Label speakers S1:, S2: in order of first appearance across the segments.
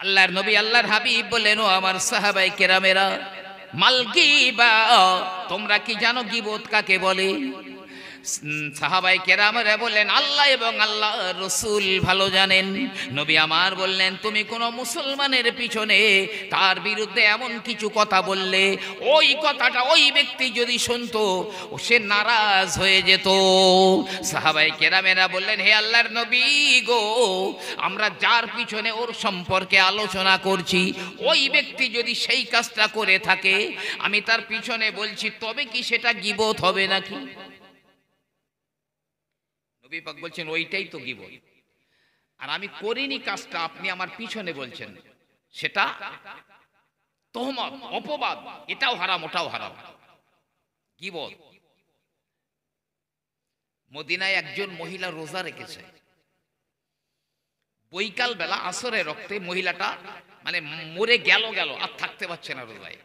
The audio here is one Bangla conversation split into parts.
S1: আল্লাহর নবী আল্লাহর হাবিব বললেন, ও আমার সাহাবায়ে কেরামেরা, মাল গীবা, তোমরা কি জানো গীবত কাকে বলে? সাহাবায়ে কেরামেরা বললেন, আল্লাহ এবং আল্লাহ রাসূল ভালো জানেন। নবী আমার বললেন, তুমি কোন মুসলমানের পিছনে তার বিরুদ্ধে এমন কিছু কথা বললে, ওই কথাটা ওই ব্যক্তি যদি শুনতো সে নারাজ হয়ে যেত। সাহাবায়ে কেরামেরা বললেন, হে আল্লাহর নবী গো, আমরা যার পিছনে ওর সম্পর্কে আলোচনা করছি, ওই ব্যক্তি যদি সেই কাজটা করে থাকে, আমি তার পিছনে বলছি, তবে কি সেটা গীবত হবে নাকি? নবী পাক বলছেন, ওইটাই তো গীবত। আর আমি করিনি কাজটা, আপনি আমার পিছনে বলছেন, সেটা তোহমত, অপবাদ, এটাও হারাম ওটাও হারাম, গীবত। মদিনায় একজন মহিলা রোজা রেখেছে। বৈকাল বেলা আসরের রক্তে মহিলাটা মানে মরে গেল আর থাকতে পারছে না রোজায়।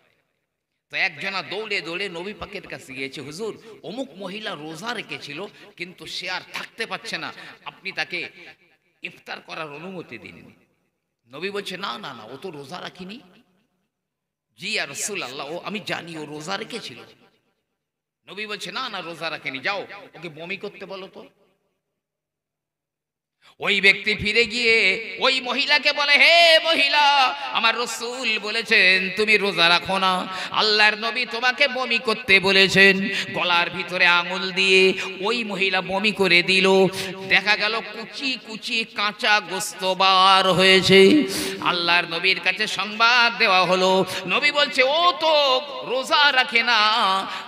S1: তো একজনা দৌড়ে দৌড়ে নবী পাকের কাছে গিয়েছে, হুজুর অমুক মহিলা রোজা রেখেছিল কিন্তু সে আর থাকতে পারছে না, আপনি তাকে ইফতার করার অনুমতি দিন। নবী বলছে, না না না, ও তো রোজা রাখিনি। জি ইয়া রাসূলুল্লাহ, ও আমি জানি ও রোজা রেখেছিল। নবী বলছে, না না, রোজা রাখেনি, যাও ওকে বমি করতে বলো তো। ওই ব্যক্তি ফিরে গিয়ে ওই মহিলাকে বলে, হে মহিলা, আমার রাসূল বলেছেন তুমি রোজা রাখো না, আল্লাহর নবী তোমাকে বমি করতে বলেছেন। গলার ভিতরে আঙুল দিয়ে ওই মহিলা বমি করে দিল। দেখা গেল কুচি কুচি কাঁচা গোস্ত বার হয়েছে। আল্লাহর নবীর কাছে সংবাদ দেওয়া হলো। নবী বলছে, ও তো রোজা রাখে না,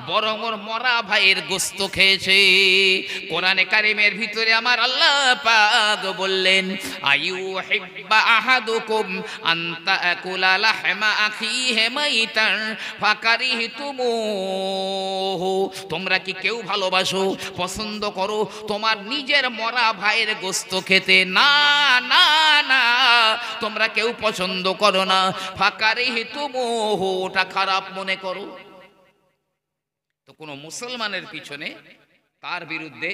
S1: বরং ওর মরা ভাইয়ের গোস্ত খেয়েছে। কোরআনে কারিমের ভিতরে আমার আল্লাহ পাক বললেন, আইয়ুহিব্বা আহাদুকুম আন তাকুলা লাহমা আখিহি মাইতান ফাকারিহতুমুহু, তোমরা কি কেউ ভালোবাসো, পছন্দ করো তোমার নিজের মরা ভাইয়ের গোশত খেতে? না না না, তোমরা কেউ পছন্দ করো না। ফাকারিহতুমুহু, ওটা খারাপ মনে করো। তো কোনো মুসলমানের পিছনে তার বিরুদ্ধে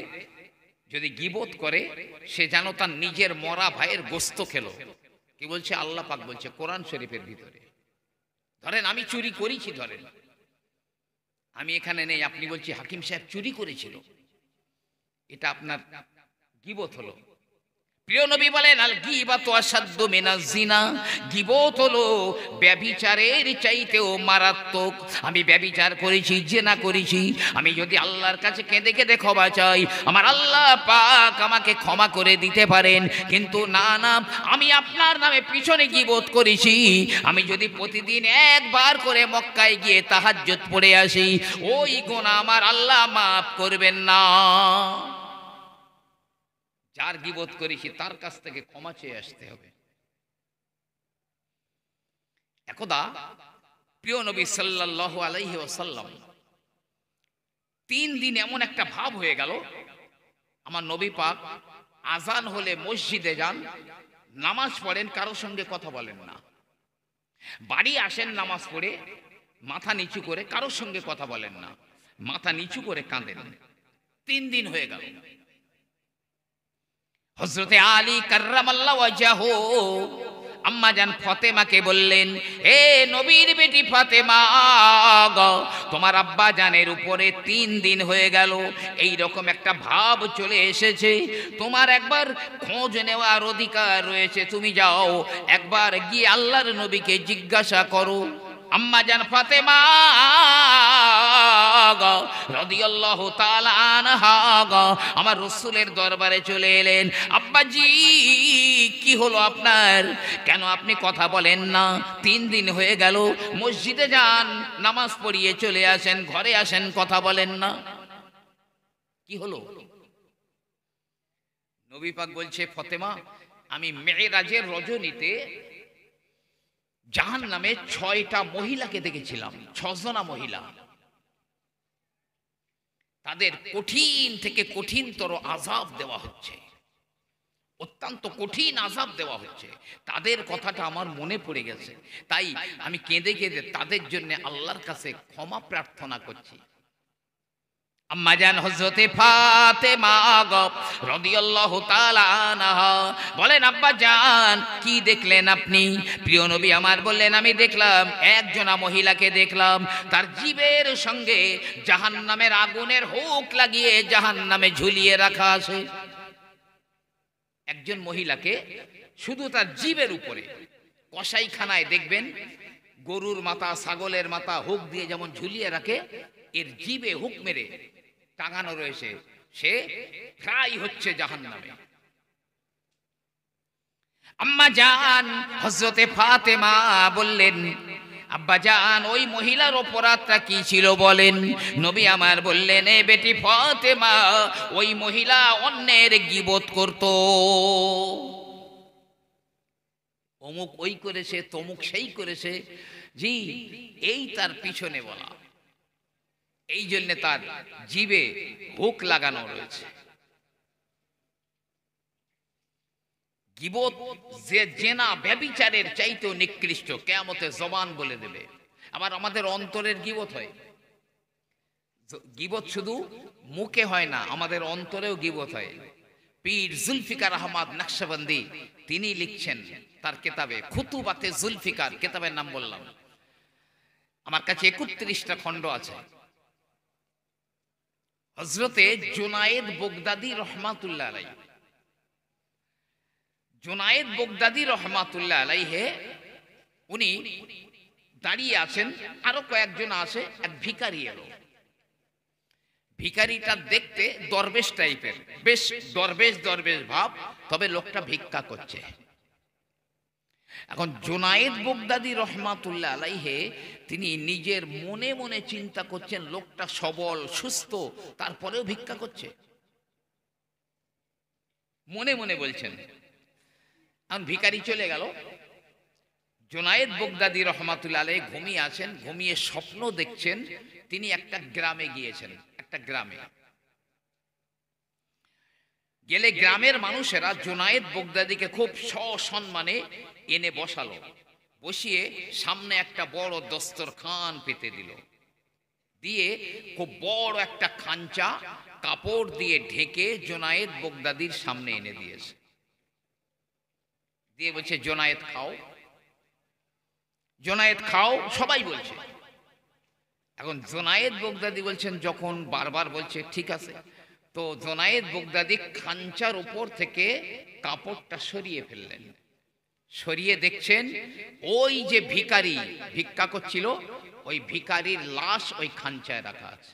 S1: যদি গীবত করে, সে যেন তার নিজের মরা ভাইয়ের গোশত খেলো। কি বলছে আল্লাহ পাক? বলছে কোরআন শরীফের ভিতরে। ধরেন আমি চুরি করেছি, ধরেন আমি এখানে নেই, আপনি বলছি হাকিম সাহেব চুরি করেছিল, এটা আপনার গীবত হলো। প্রিয় নবী বলেন, আল গীবাতু আশাদ্দু মিনাজ জিনা, গীবত হলো ব্যভিচারের চাইতেও মারাত্মক। আমি ব্যভিচার করেছি, জিনা করেছি, আমি যদি আল্লাহর কাছে কেঁদে কেঁদে ক্ষমা চাই, আমার আল্লাহ পাক আমাকে ক্ষমা করে দিতে পারেন। কিন্তু না না, আমি আপনার নামে পিছনে গীবত করেছি, আমি যদি প্রতিদিন একবার করে মক্কায় গিয়ে তাহাজ্জুদ পড়ে আসি, ওই গুনাহ আমার আল্লাহ মাফ করবেন না। যার গীবত করেছি তার কাছ থেকে ক্ষমা চেয়ে আসতে হবে। একদা প্রিয় নবী সাল্লাল্লাহু আলাইহি ওয়াসাল্লাম 3 দিন এমন একটা ভাব হয়ে গেল, আমার নবী পাক আজান হলে মসজিদে যান, নামাজ পড়েন, কারোর সঙ্গে কথা বলেন না। বাড়ি আসেন নামাজ পড়ে, মাথা নিচু করে, কারোর সঙ্গে কথা বলেন না, মাথা নিচু করে কাঁদেন। 3 দিন হয়ে গেল। হযরতে আলী কাররামাল্লাহু ওয়াজহু আম্মা জান ফাতেমাকে বললেন, হে নবীর বেটি ফাতেমা, তোমার আব্বা জানের উপরে 3 দিন হয়ে গেল এই রকম একটা ভাব চলে এসেছে, তোমার একবার খোঁজ নেওয়ার অধিকার রয়েছে, তুমি যাও একবার গিয়ে আল্লাহর নবীকে জিজ্ঞাসা করো। আম্মা জান ফাতেমা রাদিয়াল্লাহু তাআলা আনহা আমার রাসূলের দরবারে চলে এলেন। আব্বাজি, কি হলো আপনার? কেন আপনি কথা বলেন না? 3 দিন হয়ে গেল, মসজিদে যান, নামাজ পড়িয়ে চলে আসেন, ঘরে আসেন, কথা বলেন না, কি হলো? নবী পাক বলছে, ফাতেমা, আমি মেরাজের রজনীতে জাহান্নামে 6টা মহিলাকে দেখেছিলাম, 6 জনা মহিলা। তাদের কঠিন থেকে কঠিনতর আযাব দেওয়া হচ্ছে, অত্যন্ত কঠিন আযাব দেওয়া হচ্ছে। তাদের কথাটা আমার মনে পড়ে গেছে, তাই আমি কেঁদে কেঁদে তাদের জন্য আল্লাহর কাছে ক্ষমা প্রার্থনা করছি। আম্মাজান হযরতে ফাতেমা রাদিয়াল্লাহু তাআলা আনহা বলেন, আব্বা জান কি দেখলেন আপনি? প্রিয় নবী আমার বললেন, আমি দেখলাম একজনা মহিলাকে দেখলাম, তার জিভের সঙ্গে জাহান্নামের আগুনের হুক লাগিয়ে জাহান্নামে ঝুলিয়ে রাখা আছে। একজন মহিলাকে শুধু তার জিভের উপরে, কসাইখানায় দেখবেন গরুর মাথা, ছাগলের মাথা হুক দিয়ে যেমন ঝুলিয়ে রাখে, এর জিভে হুক মেরে টাঙানো রয়েছে, সে ফ্রাই হচ্ছে জাহান্নামে। আম্মা জান হযরতে ফাতেমা বললেন, আব্বা জান ওই মহিলার অপরাধটা কি ছিল বলেন? নবী আমার বললেন, এ বেটি ফাতেমা, ওই মহিলা অন্যের গীবত করত। অমুক ওই করেছে, তমুক সেই করেছে, জি এই তার পিছনে বলা, এই জন্য তার জিভে হুক লাগানো রয়েছে। গীবত যে জেনা ব্যভিচারের চাইতেও নিকৃষ্ট, কিয়ামতে জবান বলে দেবে। আবার আমাদের অন্তরের গীবত হয়। গীবত শুধু মুখে হয় না, আমাদের অন্তরেও গীবত হয়। পীর জুলফিকার আহমদ নকশবন্দি তিনি লিখছেন তার কিতাবে খুতুবাতে জুলফিকার, কিতাবের নাম বললাম, আমার কাছে 31টা খণ্ড আছে। হযরতে জুনায়েদ বগদাদী রহমাতুল্লাহ আলাইহি, জুনায়েদ বগদাদী রহমাতুল্লাহ আলাইহি উনি দাঁড়িয়ে আছেন, আরো কয়েকজন আছে, এক ভিখারি এলো। ভিখারিটা দেখতে দরবেশ টাইপের, বেশ দরবেশ দরবেশ ভাব, তবে লোকটা ভিক্ষা করছে। এখন জুনায়েদ বগদাদী রহমাতুল্লাহ আলাইহি তিনি নিজের মনে মনে চিন্তা করছেন, লোকটা সবল সুস্থ, তারপরেও ভিক্ষা করছে, মনে মনে বলছেন। এখন ভিখারি চলে গেল। জুনায়েদ বগদাদী রহমাতুল্লাহ আলাইহি ঘুমিয়ে আছেন, ঘুমিয়ে স্বপ্ন দেখছেন তিনি একটা গ্রামে গিয়েছেন। একটা গ্রামে গেলে গ্রামের মানুষেরা জুনায়েদ বগদাদীকে খুব সসম্মানে এনে বসালো, বসিয়ে সামনে একটা বড় দস্তরখান পেতে দিল, দিয়ে খুব বড় একটা খাঞ্চা কাপড় দিয়ে ঢেকে জুনায়েদ বগদাদীর সামনে এনে দিয়েছে। দিয়ে বলছে, জুনায়েদ খাও, জুনায়েদ খাও, সবাই বলছে। এখন জুনায়েদ বগদাদী বলছেন, যখন বারবার বলছে ঠিক আছে, তো জুনায়েদ বগদাদী খাঞ্চার উপর থেকে কাপড়টা সরিয়ে ফেললেন। সরিয়ে দেখছেন ওই যে ভিখারি ভিক্ষা করছিল, ওই ভিখারির লাশ ওই খাঞ্চায় রাখা আছে।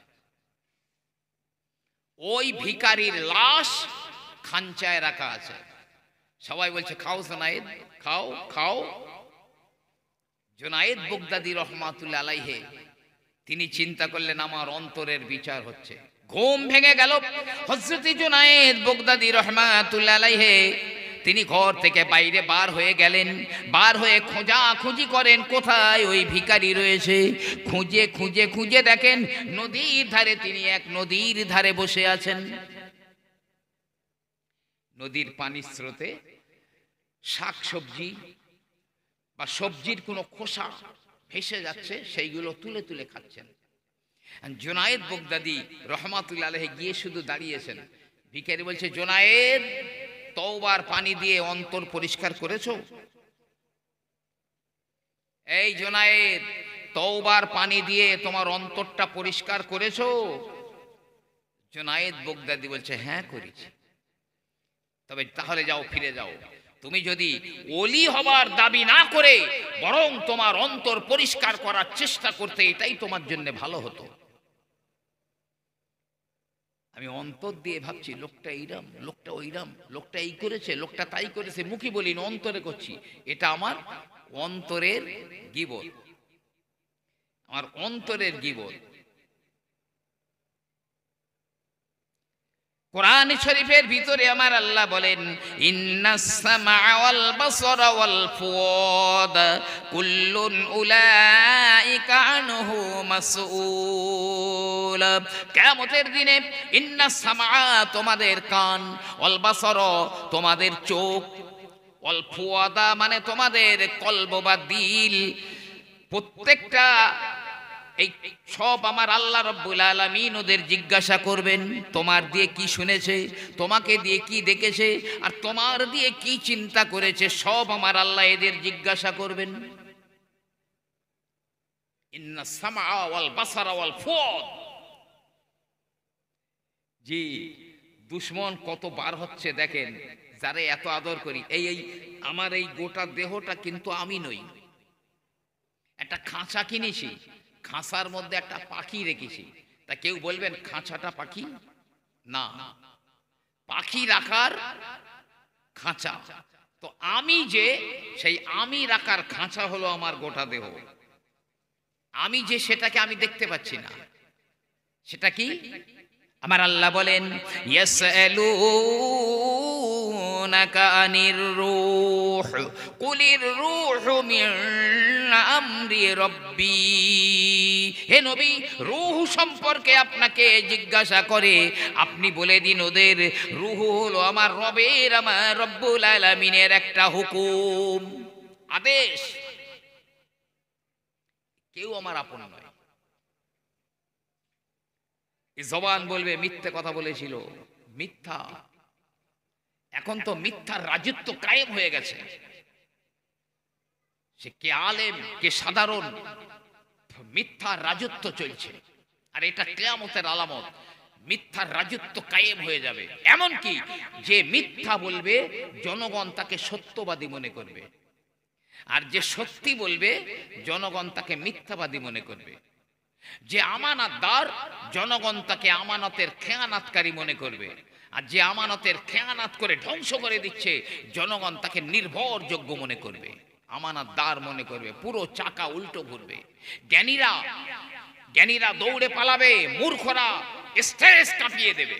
S1: ওই ভিখারির লাশ খাঞ্চায় রাখা আছে। সবাই বলছে, খাও জুনায়েদ, খাও খাও। জুনায়েদ বগদাদী রহমাতুল্লাহ আলাইহি তিনি চিন্তা করলেন, আমার অন্তরের বিচার হচ্ছে। ঘুম ভেঙে গেল হযরত জুনায়েদ বগদাদী রহমাতুল্লাহ আলাইহি। তিনি ঘর থেকে বাইরে বার হয়ে গেলেন, বার হয়ে খোঁজাখুঁজি করেন কোথায় ওই ভিখারি রয়েছে। খুঁজে খুঁজে খুঁজে দেখেন নদীর ধারে, তিনি এক নদীর ধারে বসে আছেন। নদীর পানির স্রোতে শাক সবজি বা সবজির কোনো খোসা ভেসে যাচ্ছে, সেইগুলো তুলে তুলে খাচ্ছেন। জুনায়েদ বগদাদী রহমাতুল্লাহ আলাইহি গিয়ে শুধু দাঁড়িয়েছেন। ভিখারি বলছে, জুনায়েদ, তওবার পানি দিয়ে অন্তর পরিষ্কার করেছো? এই জুনায়েদ, তওবার পানি দিয়ে তোমার অন্তরটা পরিষ্কার করেছো? জুনায়েদ বগদাদী বলছে, হ্যাঁ করেছি। তবে তাহলে যাও, ফিরে যাও। তুমি যদি ওলি হবার দাবি না করে বরং তোমার অন্তর পরিষ্কার করার চেষ্টা করতে, এটাই তোমার জন্য ভালো হতো। আমি অন্তর দিয়ে ভাবছি লোকটা এইরাম, লোকটা ওইরাম, লোকটা এই করেছে, লোকটা তাই করেছে, মুখে বলি না, অন্তরে করছি। এটা আমার অন্তরের গীবত, আমার অন্তরের গীবত। কোরআন শরীফের ভিতরে আমার আল্লাহ বলেন, ইন্নাস সামআ ওয়াল বাসারা ওয়াল ফুয়াদ কুল্লুন উলাইকা আনহু মাসউল। কিয়ামতের দিনে ইন্নাস সামআ তোমাদের কান, ওয়াল বাসারা তোমাদের চোখ, ওয়াল ফুয়াদা মানে তোমাদের কলব বা দিল, প্রত্যেকটা এই সব আমার আল্লাহ রব্বুল আলামিন ওদের জিজ্ঞাসা করবেন, তোমার দিয়ে কি শুনেছে, তোমাকে দিয়ে কি দেখেছে, আর তোমার দিয়ে কি চিন্তা করেছে, সব আমার আল্লাহ এদের জিজ্ঞাসা করবেন। ইন্নাস সামআ ওয়াল বাসারা ওয়াল ফুয়াদ। জি, দুশ্মন কত বার হচ্ছে দেখেন, যারে এত আদর করি। এই এই আমার এই গোটা দেহটা কিন্তু আমি নই। একটা খাঁচা কিনেছি, খাঁচার মধ্যে একটা পাখি রেখেছি। তা কেউ বলবেন খাঁচাটা পাখি না, পাখি রাখার খাঁচা। তো আমি যে সেই আমি রাখার খাঁচা হলো আমার গোটা দেহ। আমি যে সেটাকে আমি দেখতে পাচ্ছি না, সেটা কি? আমার আল্লাহ বলেন ইয়াসআলুনাকা আনির রূহ কুলির রূহু মিন আমরি রব্বি। হে নবী, রূহ সম্পর্কে আপনাকে জিজ্ঞাসা করে, আপনি বলে দিন ওদের রূহ হলো আমার রবের, আমার রব্বুল আলামিনের একটা হুকুম, আদেশ। কেউ আমার আপন নয়। এই জবান বলবে মিথ্যে কথা বলেছিল, মিথ্যা। এখন তো মিথ্যার রাজত্ব কায়েম হয়ে গেছে। সে কে আলেম কে সাধারণ, মিথ্যার রাজত্ব চলছে। আর এটা কিয়ামতের আলামত, মিথ্যার রাজত্ব কায়েম হয়ে যাবে। এমন কি যে মিথ্যা বলবে জনগণ তাকে সত্যবাদী মনে করবে, আর যে সত্যি বলবে জনগণ তাকে মিথ্যাবাদী মনে করবে। যে আমানতদার, জনগণ তাকে আমানতের খেয়ানাতকারী মনে করবে, আর যে আমানতের খেয়ানাত করে ধ্বংস করে দিচ্ছে, জনগণ তাকে নির্ভরযোগ্য মনে করবে, আমানতদার মনে করবে। পুরো চাকা উল্টো ঘুরবে। জ্ঞানীরা দৌড়ে পালাবে, মূর্খরা স্টেজ কাঁপিয়ে দেবে।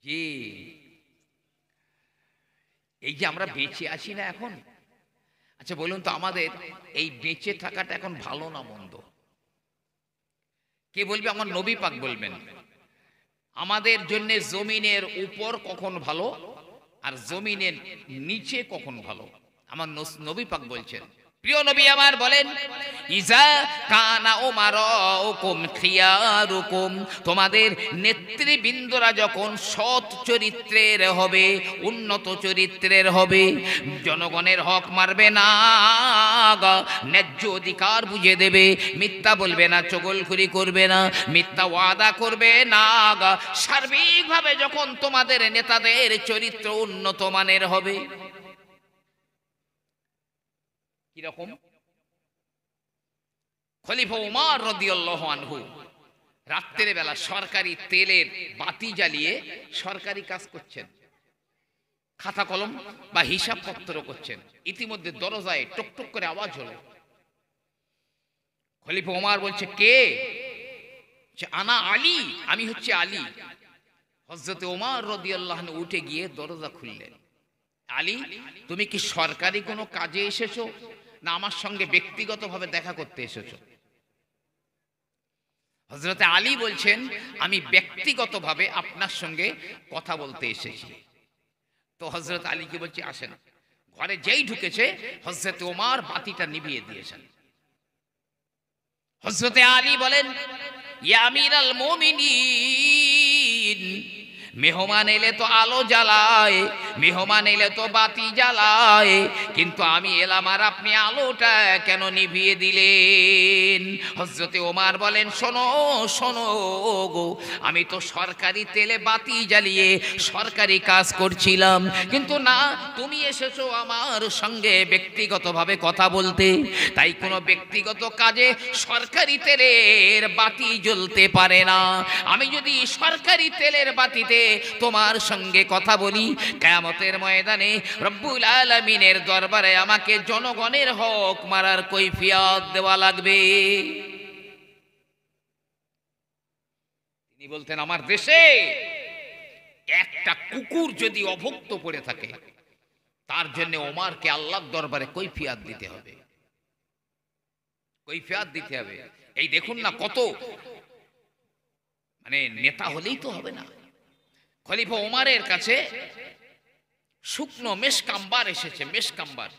S1: জি, এই যে আমরা বেঁচে আছি না এখন, আচ্ছা বলুন তো, আমাদের এই বেঁচে থাকাটা এখন ভালো না মন্দ? কে বলবে? আমার নবী পাক বলবেন আমাদের জন্য জমিনের উপর কখন ভালো আর জমিনের নিচে কখন ভালো। আমার নবী পাক বলছেন, প্রিয় নবী আমার বলেন, ইজা কানা উমারাউকুম খিয়ারুকুম, তোমাদের নেতৃবৃন্দরা যখন সৎ চরিত্রের হবে, উন্নত চরিত্রের হবে, জনগণের হক মারবে না, ন্যায্য অধিকার বুঝে দেবে, মিথ্যা বলবে না, চগলখুরি করবে না, মিথ্যা ওয়াদা করবে না, সার্বিকভাবে যখন তোমাদের নেতাদের চরিত্র উন্নত মানের হবে। কিরকম? খলিফা উমর রাদিয়াল্লাহু আনহু রাত্রের বেলা সরকারি তেলের বাতি জ্বালিয়ে সরকারি কাজ করছেন, খাতা কলম বা হিসাবপত্র করছেন। ইতিমধ্যে দরজায় টুকটুক করে আওয়াজ হলো। খলিফা উমর বলছে, কে? আনা আলী, আমি হচ্ছে আলী। হযরতে ওমর রাদিয়াল্লাহু আনহু উঠে গিয়ে দরজা খুললেন। আলী, তুমি কি সরকারি কোনো কাজে এসেছো না আমার সঙ্গে ব্যক্তিগতভাবে দেখা করতে এসেছো? হযরতে আলী বলছেন, আমি ব্যক্তিগতভাবে আপনার সঙ্গে কথা বলতে এসেছি। তো হযরত আলী কি বলছে, আসেন। ঘরে যেই ঢুকেছে হযরতে ওমর বাতিটা নিভিয়ে দিয়েছেন। হযরতে আলী বলেন, ইয়া আমিরাল মুমিনিন, মেহমান এলে তো আলো জ্বালায়, মেহমান এলে তো বাতি জ্বালায়, কিন্তু আমি এলাম আর আপনি আলোটা কেন নিভিয়ে দিলেন? হযরতে ওমর বলেন, শোনো শোনো গো, আমি তো সরকারি তেলে বাতি জ্বালিয়ে সরকারি কাজ করছিলাম, কিন্তু না, তুমি এসেছো আমার সঙ্গে ব্যক্তিগতভাবে কথা বলতে। তাই কোনো ব্যক্তিগত কাজে সরকারি তেলের বাতি জ্বলতে পারে না। আমি যদি সরকারি তেলের বাতিতে তোমার সঙ্গে কথা বলি, কিয়ামতের ময়দানে রব্বুল আলামিনের দরবারে আমাকে জনগণের হক মারার কৈফিয়ত দেওয়া লাগবে। তিনি বলতেন, আমার দেশে একটা কুকুর যদি অভুক্ত পড়ে থাকে, তার জন্য ওমরকে আল্লাহর দরবারে কৈফিয়ত দিতে হবে, কৈফিয়ত দিতে হবে। এই দেখুন না, কত মানে নেতা হলেই তো হবে না। খলিফা ওমরের কাছে শুকনো মেশকাম্বার এসেছে, মেশকাম্বার।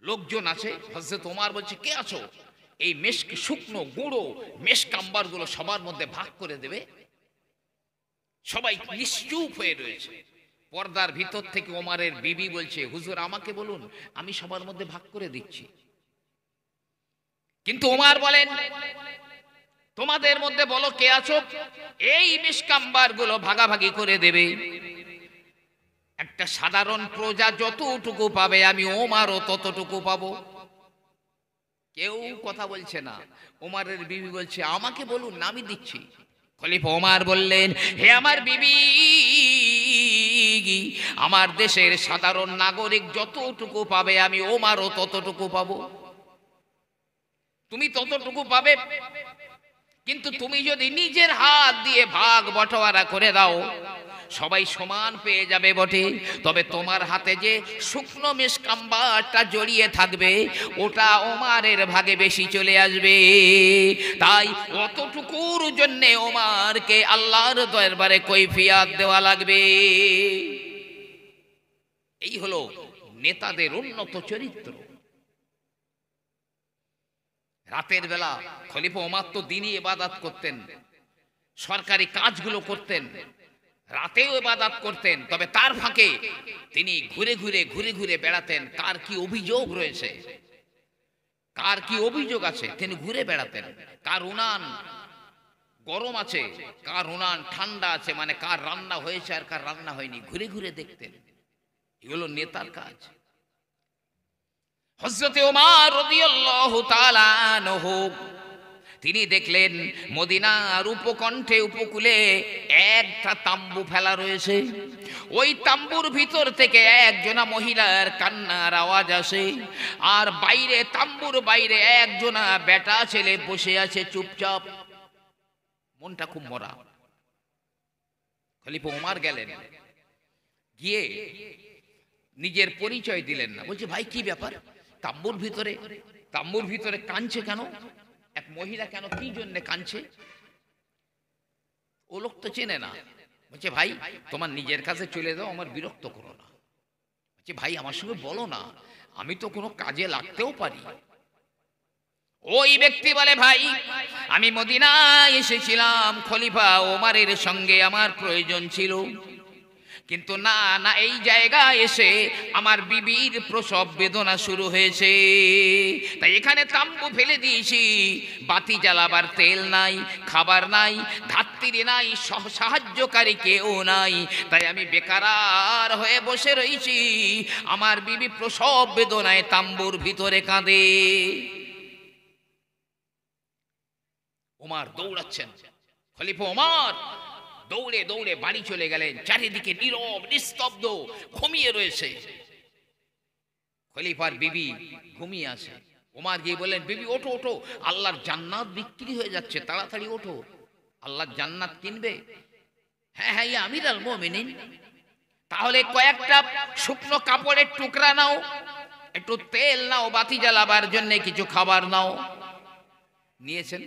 S1: লোকজন আছে। হযরত ওমর বলছে, কে আছো? এই মেশক শুকনো গুঁড়ো মেশকাম্বার গুলো সবার মধ্যে ভাগ করে দেবে। সবাই নিশ্চুপ হয়ে রয়েছে। পর্দার ভিতর থেকে ওমরের বিবি বলছে, হুজুর আমাকে বলুন, আমি সবার মধ্যে ভাগ করে দিচ্ছি। কিন্তু ওমর বলেন, তোমাদের মধ্যে বলো কে আছো, এই মেশকাম্বার গুলো ভাগাভাগি করে দেবে। একটা সাধারণ প্রজা যতটুকু পাবে, আমি ওমরও ততটুকু পাবো। কেউ কথা বলছে না। ওমরের বিবি বলছে, আমাকে বলুন, আমি দিচ্ছি। খলিফা ওমর বললেন, হে আমার বিবি, আমার দেশের সাধারণ নাগরিক যতটুকু পাবে, আমি ওমরও ততটুকু পাবো। তুমি ততটুকু পাবে, কিন্তু তুমি যদি নিজের হাত দিয়ে ভাগ বটোয়ারা করে দাও, সবাই সমান পেয়ে যাবে বটে, তবে তোমার হাতে যে শুকনো মেশকাম্বারটা জড়িয়ে থাকবে, ওটা ওমরের ভাগে বেশি চলে আসবে। তাই অতটুকুর জন্য ওমরকে আল্লাহর দরবারে কৈফিয়ত দেওয়া লাগবে। এই হলো নেতাদের উন্নত চরিত্র। রাতের বেলা খলিফা ওমর তো দিনই ইবাদত করতেন, সরকারি কাজগুলো করতেন, রাতেও ইবাদত করতেন, তবে তার ফাঁকে তিনি ঘুরে ঘুরে বেড়াতেন। কার কি অভিযোগ রয়েছে, কার কি অভিযোগ আছে, তিনি ঘুরে বেড়াতেন। কার উনান গরম আছে, কার উনান ঠান্ডা আছে, মানে কার রান্না হয়েছে আর কার রান্না হয়নি, ঘুরে ঘুরে দেখতেন। এগুলো নেতার কাজ। হযরত ওমর রাদিয়াল্লাহু তাআলা আনহু তিনি দেখলেন মদিনার উপকণ্ঠে উপকূলে একটা তাম্বু ফেলা রয়েছে। ওই তাম্বুর ভিতর থেকে একজনা মহিলার কান্নার আওয়াজ আসে, আর বাইরে তাম্বুর বাইরে একজনা বেটা ছেলে বসে আছে চুপচাপ, মনটা খুব মরা। খলিফা ওমর গেলেন, গিয়ে নিজের পরিচয় দিলেন না। বলছে, ভাই কি ব্যাপার, তাম্বুর ভিতরে কাঁদছে কেন? এক মহিলা কেন, কি জন্য কাঁদছে? ও লোক তো চেনে না। বলছে, ভাই তোমার নিজের কাছে চলে যাও, আমার বিরক্ত করো না। বলছে, ভাই আমার সঙ্গে বলো না, আমি তো কোনো কাজে লাগতেও পারি। ওই ব্যক্তি বলে, ভাই আমি মদিনায় এসেছিলাম, খলিফা ওমরের সঙ্গে আমার প্রয়োজন ছিল, কিন্তু না এই জায়গায় এসে আমার বিবির প্রসব বেদনা শুরু হয়েছে, তাই এখানে তাম্বু ফেলে দিয়েছি। বাতি জ্বালাবার তেল নাই, খাবার নাই, ধাত্রী নাই, সাহায্যকারী কেউ নাই, তাই আমি বেকার হয়ে বসে রয়েছি। আমার বিবি প্রসব বেদনায় তাম্বুর ভিতরে কাঁদে। ওমর দৌড়াচ্ছেন। খলিফা ওমর দৌড়ে বাড়ি চলে গেলেন। চারিদিকে নীরব নিস্তব্ধ, ঘুমিয়ে রয়েছে। খলিফার বিবি ঘুমিয়ে আছে। ওমর গিয়ে বললেন, বিবি ওঠো ওঠো, আল্লাহর জান্নাত বিক্রি হয়ে যাচ্ছে, তাড়াতাড়ি ওঠো, আল্লাহর জান্নাত কিনবে। হ্যাঁ হ্যাঁ, ইয়া আমিরুল মুমিনিন, তাহলে কয়েকটা শুকনো কাপড়ের টুকরা নাও, একটু তেল নাও, বাতি জ্বালাবার জন্য কিছু খাবার নাও। নিয়েছেন।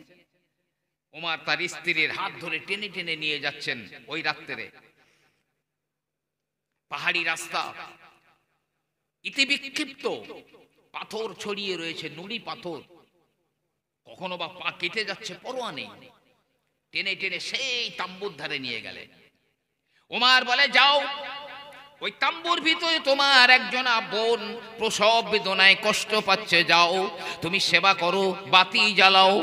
S1: ওমর তার স্ত্রীর হাত ধরে টেনে টেনে নিয়ে যাচ্ছেন। ওই রাত্রে পাহাড়ি রাস্তা, ইতি বিক্ষিপ্ত, পাথর ছড়িয়ে রয়েছে, নুড়ি পাথর, কখনো বা পা কেটে যাচ্ছে, পরোয়া নেই। টেনে টেনে সেই তাম্বুর ধারে নিয়ে গেলেন। ওমর বলে, যাও, ওই তাম্বুর ভিতরে তোমার একজনা বোন প্রসব বেদনায় কষ্ট পাচ্ছে, যাও তুমি সেবা করো, বাতি জ্বালাও।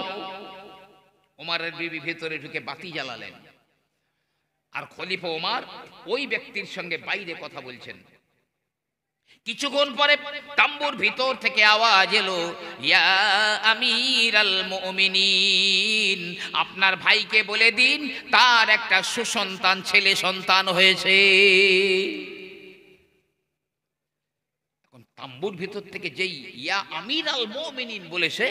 S1: ওমরের বিবি ভেতরে ঢুকে বাতি জ্বালালেন, আর খলিফা ওমর ওই ব্যক্তির সঙ্গে বাইরে কথা বলছেন। কিছুক্ষণ পরে তাম্বুর ভিতর থেকে আওয়াজ এলো, ইয়া আমিরাল মুমিনিন, আপনার ভাইকে বলে দিন তার একটা সুসন্তান ছেলে সন্তান হয়েছে। এখন তাম্বুর ভিতর থেকে যেই ইয়া আমিরাল মুমিনিন বলেছে,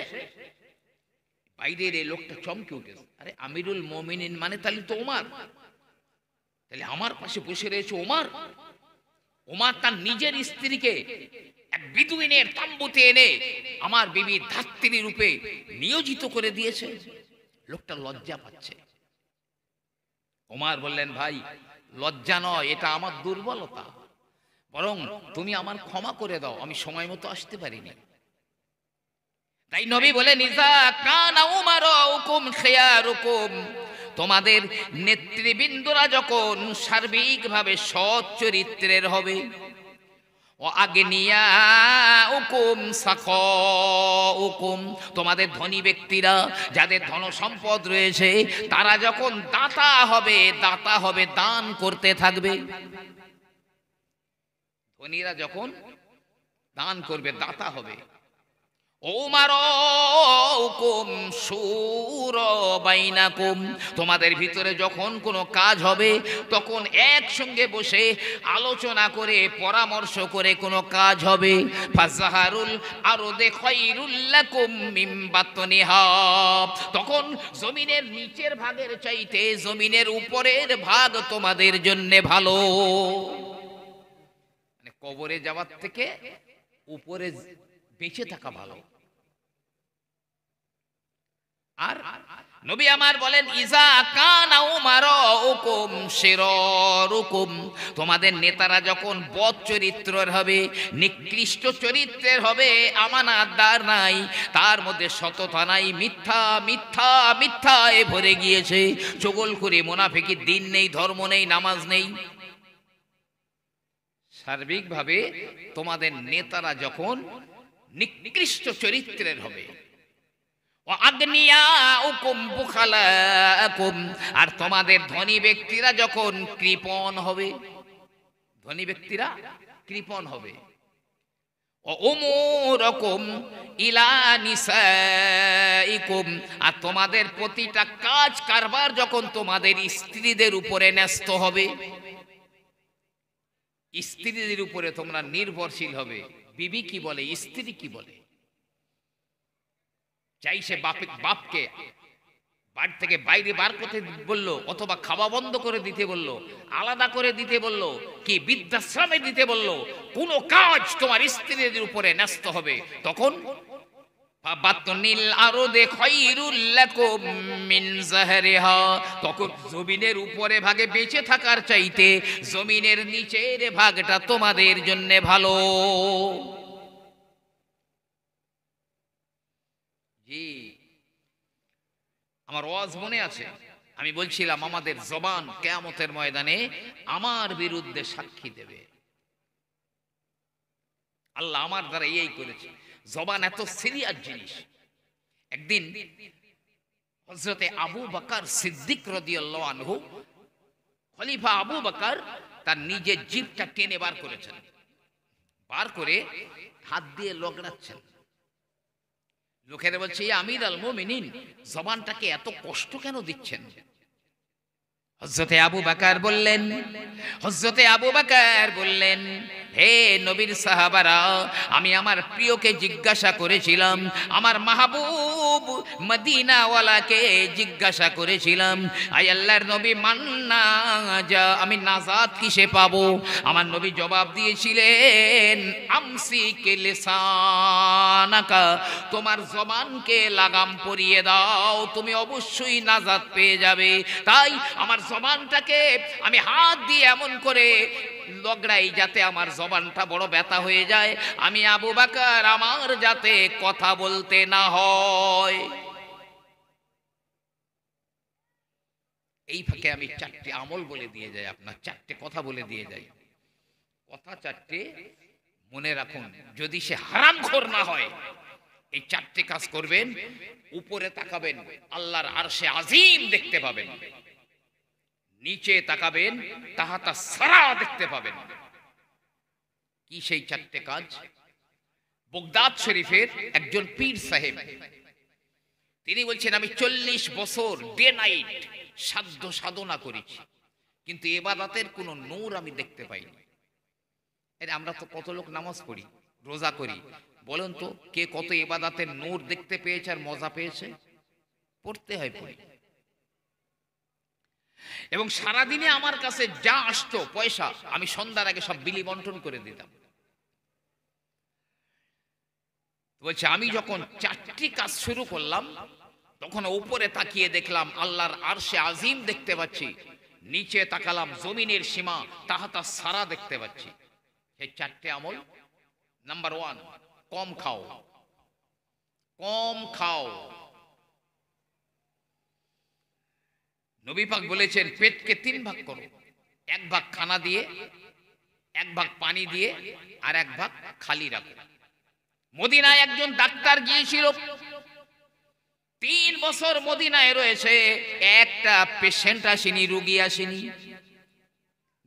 S1: বাইরের এই লোকটা চমকে উঠেছে। আরে আমিরুল মুমিনিন মানে তাহলে তো ওমর, তাহলে আমার পাশে বসে রয়েছে ওমর। ওমর তার নিজের স্ত্রীকে এক বিদুইনের তাম্বুতে এনে আমার বিবির ধাত্রী রূপে নিয়োজিত করে দিয়েছে। লোকটা লজ্জা পাচ্ছে। ওমর বললেন, ভাই লজ্জা নয়, এটা আমার দুর্বলতা, বরং তুমি আমার ক্ষমা করে দাও, আমি সময় মতো আসতে পারিনি। তাই নবী বলে নিজা কানা উমারুকুম খিয়ারুকুম, তোমাদের নেতৃবৃন্দরা যখন সার্বিকভাবে সৎ চরিত্রের হবে, ও আগনিয়াউকুম সাখাউকুম, তোমাদের ধনী ব্যক্তিরা যাদের ধন সম্পদ রয়েছে তারা যখন দাতা হবে দান করতে থাকবে। ধনীরা যখন দান করবে দাতা হবে। ওমারুকুম শুরা বাইনাকুম, তোমাদের ভিতরে যখন কোনো কাজ হবে তখন একসঙ্গে বসে আলোচনা করে পরামর্শ করে কোনো কাজ হবে। ফাজহারুল আরদে খায়রুল লাকুম মিন বাতনিহা, তখন জমিনের নিচের ভাগের চাইতে জমিনের উপরের ভাগ তোমাদের জন্য ভালো। মানে কবরে যাওয়ার থেকে উপরে বেঁচে থাকা ভালো। আর নবী আমার বলেন ইজা কানা উমারুকুম শিরারুকুম, তোমাদের নেতারা যখন বদ চরিত্রের হবে, নিকৃষ্ট চরিত্রের হবে, আমানতদার নাই, তার মধ্যে সততা নাই, মিথ্যা মিথ্যা মিথ্যায় ভরে গিয়েছে, চগলখুরি মুনাফিকি, দিন নেই, ধর্ম নেই, নামাজ নেই। সার্বিকভাবে তোমাদের নেতারা যখন নিকৃষ্ট চরিত্রের হবে, আর তোমাদের ধনী ব্যক্তিরা যখন কৃপণ হবে, ধনী ব্যক্তিরা কৃপণ হবে। আর তোমাদের প্রতিটা কাজ কারবার যখন তোমাদের স্ত্রীদের উপরে ন্যস্ত হবে, স্ত্রীদের উপরে তোমরা নির্ভরশীল হবে। বিবি কি বলে, স্ত্রী কি বলে, চাই সে বাপকে বাড়ি থেকে বাইরে বার করতে বললো, অথবা খাওয়া বন্ধ করে দিতে বললো, আলাদা করে দিতে বললো, কি বৃদ্ধাশ্রমে দিতে বললো, কোনো কাজ তোমার স্ত্রীদের উপরে ন্যস্ত হবে। তখন তখন জমিনের উপরে ভাগে বেঁচে থাকার চাইতে জমিনের নিচের ভাগটা তোমাদের জন্য ভালো। জি, আমার ওয়াজ মনে আছে, আমি বলছিলাম আমাদের জবান কিয়ামতের ময়দানে আমার বিরুদ্ধে সাক্ষী দেবে। আল্লাহ আমার দ্বারা এই করেছে। জবান এত সিরিয়াস জিনিস। একদিন হযরতে আবু বকর সিদ্দিক রাদিয়াল্লাহু আনহু, খলিফা আবু বকর, তার নিজের জিভটা টেনে বার করেছেন, বার করে হাত দিয়ে লগড়াচ্ছেন। লোকেরা বলছে, আমির আল মুমিনিন, জবানটাকে এত কষ্ট কেন দিচ্ছেন? হযরতে আবু বকর বললেন, হে নবীর সাহাবারা, আমি আমার প্রিয়কে জিজ্ঞাসা করেছিলাম, আমার মাহবুব মদিনাওয়ালাকে জিজ্ঞাসা করেছিলাম, আয় আল্লাহর নবী, মান্না যা, আমি নাজাত কিসে পাবো? আমার নবী জবাব দিয়েছিলেন, আমসিক লিসানাকা, তোমার জবানকে লাগাম পরিয়ে দাও, তুমি অবশ্যই নাজাত পেয়ে যাবে। তাই আমার জবানটাকে আমি হাত দিয়ে এমন করে লগড়াই যাতে আমার জবানটা বড় ব্যথা হয়ে যায়, আমি আবু বকর আমার যাতে কথা বলতে না হয়। এই ফাঁকে আমি চারটে আমল বলে দিয়ে যাই, আপনার চারটে কথা বলে দিয়ে যাই। কথা চারটে মনে রাখুন, যদি সে হারামখোর না হয়, এই চারটে কাজ করবেন। উপরে তাকাবেন, আল্লাহর আরশে আজিম দেখতে পাবেন। নিচে তাকাবেন, তাহাতা সারা দেখতে পাবেন। কি সেই চারটে কাজ? বাগদাদ শরীফের একজন পীর সাহেব, তিনি বলছেন, আমি 40 বছর ডে নাইট সাধ্য সাধনা করেছি, কিন্তু ইবাদতের কোনো নূর আমি দেখতে পাইনি। আমরা তো কত লোক নামাজ পড়ি, রোজা করি, বলেন তো কে কত ইবাদতের নূর দেখতে পেয়েছে আর মজা পেয়েছে? পড়তে হয়, পড়ি। এবং সারাদিনে আমার কাছে যা আসতো পয়সা, আমি সন্ধ্যার আগে সব বিলি বন্টন করে দিতাম। বলছে, আমি যখন চারটি কাজ শুরু করলাম, তখন উপরে তাকিয়ে দেখলাম আল্লাহর আরশে আজিম দেখতে পাচ্ছি, নিচে তাকালাম জমিনের সীমা তাহাতা সারা দেখতে পাচ্ছি। এই চারটে আমল। নাম্বার 1, কম খাও, কম খাও। নবী পাক বলেছেন পেটকে 3 ভাগ করো, 1 ভাগ খানা দিয়ে, 1 ভাগ পানি দিয়ে, আর 1 ভাগ খালি রাখো। মদিনায় একজন ডাক্তার গিয়েছিল, 3 বছর মদিনায় রয়েছে, একটা পেশেন্ট আসেনি, রোগী আসেনি।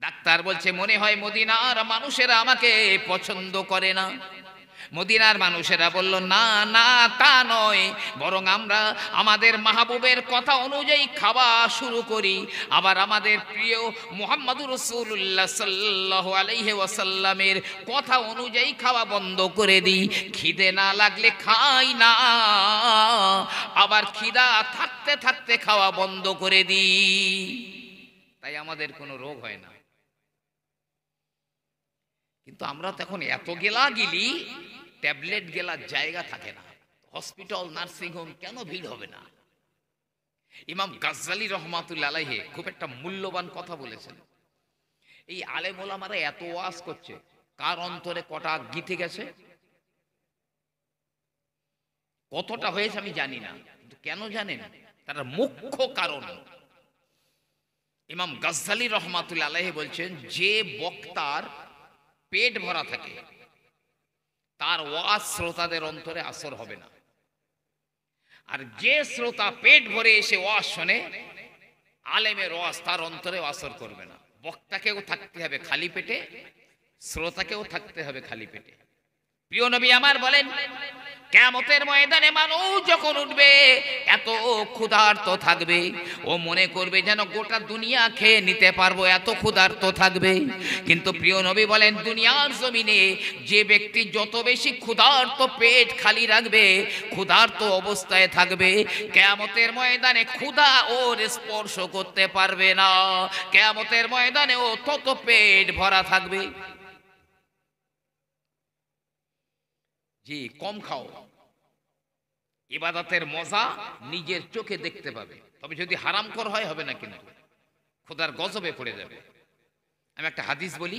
S1: ডাক্তার বলছে মনে হয় মদিনার মানুষেরা আমাকে পছন্দ করে না। মদিনার মানুষেরা বলল না না, তা নয়, বরং আমরা আমাদের মাহবুবের কথা অনুযায়ী খাওয়া শুরু করি, আবার আমাদের প্রিয় মুহাম্মদুর রাসূলুল্লাহ সাল্লাল্লাহু আলাইহি ওয়াসাল্লামের কথা অনুযায়ী খাওয়া বন্ধ করে দিই। খিদে না লাগলে খাই না, আবার খিদা থাকতে থাকতে খাওয়া বন্ধ করে দিই, তাই আমাদের কোনো রোগ হয় না। কিন্তু আমরা তো এখন এত গেলাগিলি, ট্যাবলেট গেলার জায়গা থাকে না, হসপিটাল নার্সিং হোম কেন ভিড় হবে না? ইমাম গাজ্জালী রহমাতুল্লাহ আলাইহি খুব একটা মূল্যবান কথা বলেছেন। এই আলেম ওলামারা এত ওয়াজ করছে, কার অন্তরে কটা গীতে গেছে, কতটা হয়েছে আমি জানি না, কিন্তু কেন জানেন? তার মুখ্য কারণ ইমাম গাজ্জালী রহমাতুল্লাহ আলাইহি বলছেন, যে বক্তার পেট ভরা থাকে তার ওয়াজ শ্রোতাদের অন্তরে আসর হবে না, আর যে শ্রোতা পেট ভরে এসে ওয়াজ শোনে, আলেমের ওয়াজ তার অন্তরে আসর করবে না। বক্তাকেও থাকতে হবে খালি পেটে, শ্রোতাকেও থাকতে হবে খালি পেটে। প্রিয় নবী আমার বলেন, কিয়ামতের ময়দানে মানুষ যখন উঠবে এত ক্ষুধার্ত থাকবে, ও মনে করবে যেন গোটা দুনিয়া খেয়ে নিতে পারবো, এত ক্ষুধার্ত থাকবে। কিন্তু প্রিয় নবী বলেন, দুনিয়ার জমিনে যে ব্যক্তি যত বেশি ক্ষুধার্ত পেট খালি রাখবে, ক্ষুধার্ত অবস্থায় থাকবে, কিয়ামতের ময়দানে ক্ষুধা ওর স্পর্শ করতে পারবে না, কিয়ামতের ময়দানে ও তত পেট ভরা থাকবে। জি, কম খাও, ইবাদতের মজা নিজের চোখে দেখতে পাবে, তবে যদি হারামখোর হয় হবে না, কিন্তু খোদার গজবে পড়ে যাবে। আমি একটা হাদিস বলি,